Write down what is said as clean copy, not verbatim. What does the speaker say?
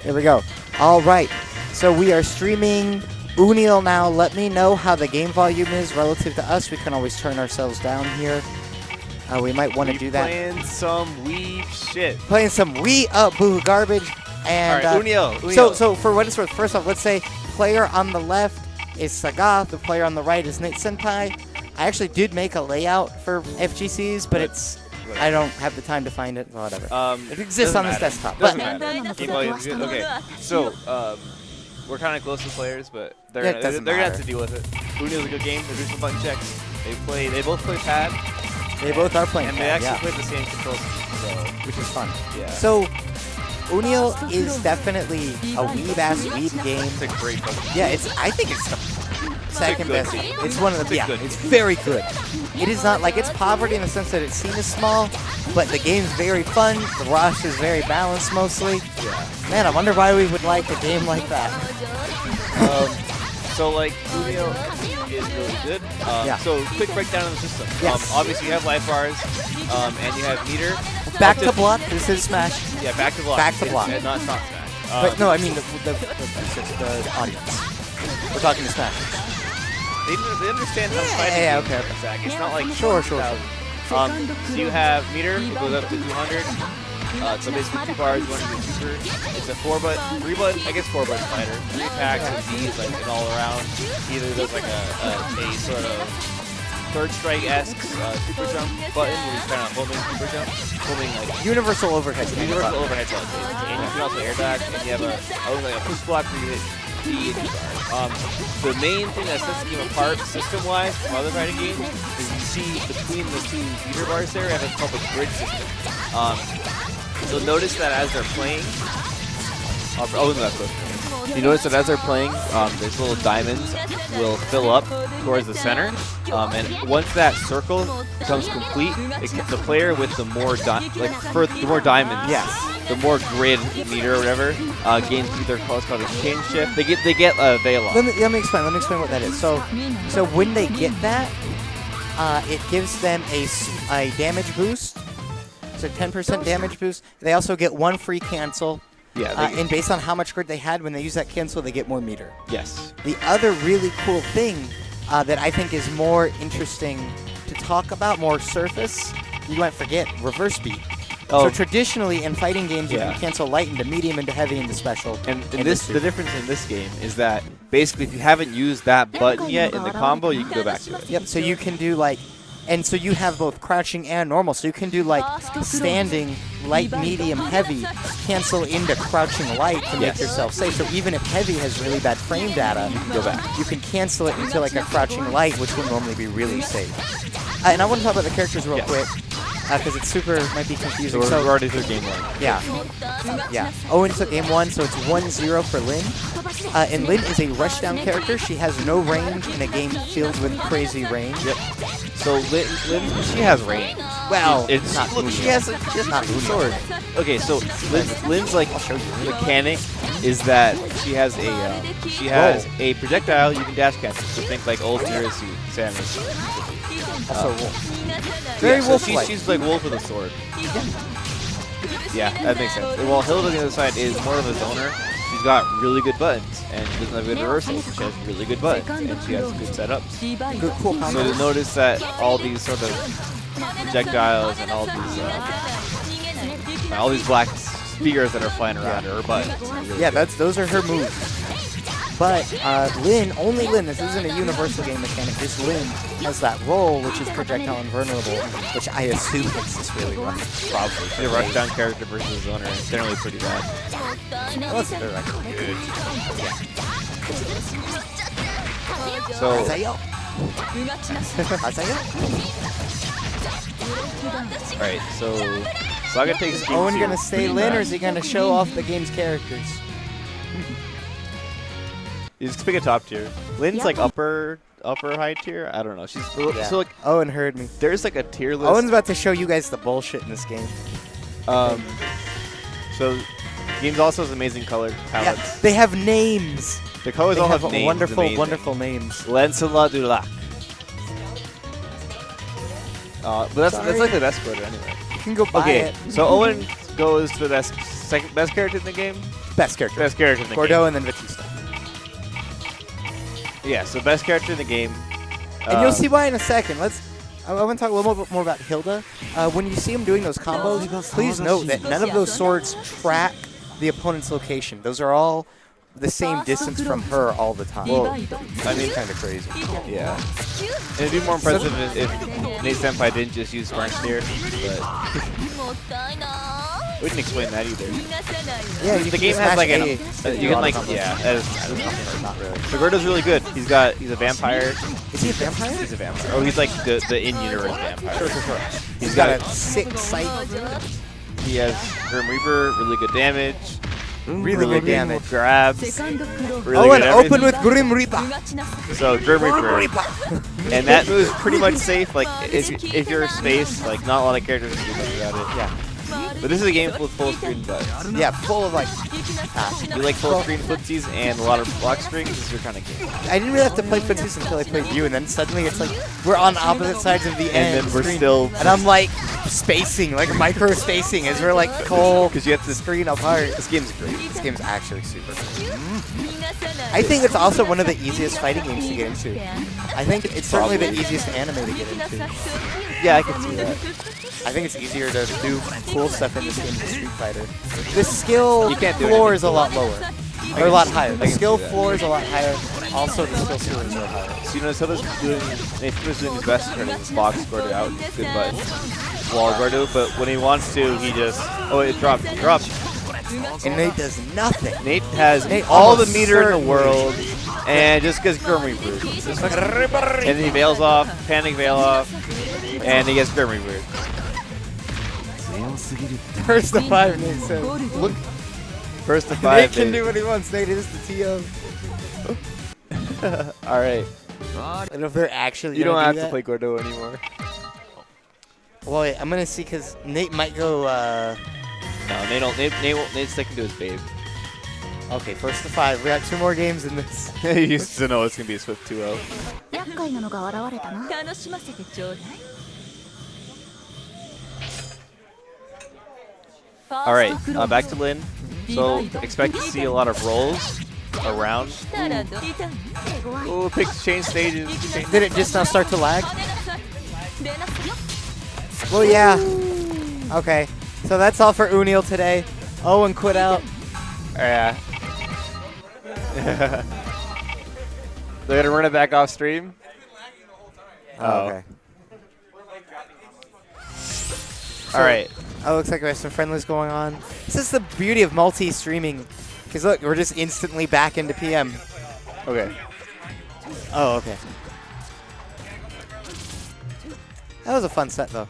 Here we go. All right. So we are streaming Unil now. Let me know how the game volume is relative to us. We can always turn ourselves down here. We might want to do that. Playing some weeb shit. Playing some boo garbage. And all right, Unil. So for what it's worth, first off, let's say player on the left is Saga. The player on the right is N8senpai. I actually did make a layout for FGCs, but it's I don't have the time to find it. Whatever. It exists on this desktop. Doesn't matter. Game volume is good. Okay, so we're kind of close to players, but they're gonna have to deal with it. Unil's a good game. They're doing some button checks. They both play pad. They both are playing and pad, they actually play the same controls, which is fun. Yeah. So Unil is definitely a weeb-ass weeb game. It's a great game. Yeah, I think it's the second best. Game. It's one of the it's very good. It is not like it's poverty in the sense that it's seen as small, but the game's very fun. The rush is very balanced mostly. Yeah. Man, I wonder why we would like a game like that. So like Unil is really good. So quick breakdown of the system. Yes. Obviously you have life bars, and you have meter. Back to block. This is Smash. Yeah, back to block. Back to block. Not Smash. But no, I mean the audience. We're talking to Smash. They understand how to fight. Yeah, okay. It's not like Sure. So you have meter, it goes up to 200. So basically 2 bars, 1 to 2 super. It's a 4-button, 3-button, I guess 4-button fighter. 3 attacks and D's like an all around. Either there's like a sort of third strike-esque super jump button where you're kind of holding super jump, holding like universal overhead. Universal overhead jump. And you can also air dash, and you have a push block where you hit D and bar. The main thing that sets the game apart system-wise from other fighting games is you see between the 2 meter bars there, and it's called the bridge system. You'll notice that as they're playing, you notice that as they're playing, these little diamonds will fill up towards the center, and once that circle becomes complete, the player with the more the more diamonds, the more grid meter or whatever, gains either what's called a chain shift. They get a veil off. Let me explain what that is. So when they get that, it gives them a damage boost. It's a 10% damage boost. They also get 1 free cancel. Yeah. And based on how much grid they had, when they use that cancel, they get more meter. Yes. The other really cool thing that I think is more interesting to talk about, more surface, you might forget, reverse beat. So traditionally in fighting games, you can cancel light into medium, into heavy, into special. And the difference in this game is that basically if you haven't used that button yet in the combo, you can go back to it. Yep, so you can do like, and so you have both crouching and normal. So you can do like standing, light, medium, heavy, cancel into crouching light to make yourself safe. So even if heavy has really bad frame data, you can go back. You can cancel it into like a crouching light, which will normally be really safe. And I want to talk about the characters real quick. Because it's might be confusing. So we're already through game 1. Yeah. Owen took game 1, so it's 1-0 for Linne. And Linne is a rushdown character. She has no range in a game filled with crazy range. Yep. So Linne, she has range. Well, it's not look, she has not a sword. Okay, so Linne's like mechanic is that she has a projectile you can dash catch. So think like old Zero-Suit Samus. Also wolf. Very wolf-like. She's like wolf with a sword. Yeah, that makes sense. Well, Hilda on the other side is more of a zoner. She's got really good buttons, and she doesn't have good reversal. She has really good buttons, and she has good setups. Good, cool. So you'll notice that all these sort of projectiles and all these black spheres that are flying around her buttons. Really those are her moves. But only Linne, this isn't a universal game mechanic, just Linne has that role, which is projectile invulnerable, which I assume makes this really rough. Probably. The rushdown character versus the owner is generally pretty bad. Unless they're like good. So, alright, so Saga takes Is Owen going to stay Linne, or is he going to show off the game's characters? You just pick a top tier. Linne's like upper high tier. I don't know. She's so like Owen heard me. There's like a tier list. Owen's about to show you guys the bullshit in this game. So games also has amazing color palettes. Yeah, they have names. The colors all have names. Wonderful names. Lancelot du Lac. But that's like the best quarter anyway. You can go buy it. So Owen goes to the second best character in the game. Best character. Best character in the Gordo game. and then Batista. Yeah, so best character in the game. And you'll see why in a second. I want to talk a little bit more about Hilda. When you see him doing those combos, please note that none of those swords track the opponent's location. Those are all the same distance from her all the time. Well, I mean, kind of crazy. Yeah. And it'd be more impressive if N8senpai didn't just use Spark Steer, but we didn't explain that either. Yeah, The game has like you can like not really. The Gordo's really good. He's a vampire. Is he a vampire? He's a vampire. Oh, he's like the in-universe vampire. Sure. He's got a sick sight. He has Grim Reaper, really good damage. Really good damage. Grabs. Really good and open with Grim Reaper. So Grim Reaper. And that move's pretty much safe. Like if you're space, like not a lot of characters can do much about it. Yeah. But this is a game full of full screen buttons. Yeah, full of like. You like full screen footsies and a lot of block strings. This is your kind of game. I didn't really have to play footsies until I played you, and then suddenly it's like we're on opposite sides of the end. And then we're screen. still. And I'm like spacing, like micro spacing, as we're like full because you have to screen apart. This game's great. This game's actually super cool. I think it's also one of the easiest fighting games to get into. I think it's certainly the easiest anime to get into. Yeah, I can see that. I think it's easier to do cool stuff in this game than Street Fighter. The skill You can't do floor anything. is a lot lower. Or a lot higher. The can skill see that. floor is a lot higher. Also, the skill ceilings are higher. So you notice Hilda's doing his best to try to box Gordo out with good buttons. Wall Gordo, but when he wants to, he just it dropped. And Nate does nothing. Nate has Nate all the almost meter in the certainly- world, and just gets Grim Reaper. And then he veils off, panic veil off, and he gets Grim Reaper. First to 5, Nate said. Look, first to Nate 5. can do what he wants. Nate is the TO. All right, I don't know if they're actually you don't gonna have do to that. play Gordo anymore. Well, wait, I'm gonna see because Nate might go. No, Nate's sticking to his babe. Okay, first to 5. We got 2 more games in this. He used to know it's gonna be a Swift 2-0. 厄介なのが現れたな。楽しませてちょうだい。 All right, back to Linne. So expect to see a lot of rolls around. Oh, picks change stages. Did it just now start to lag? Well, yeah. Okay, so that's all for Unil today. Owen quit out. Yeah. They're gonna run it back off stream. Oh. Okay. All right. Oh, looks like we have some friendlies going on. This is the beauty of multi-streaming. Because look, we're just instantly back into PM. Okay. Oh, okay. That was a fun set, though.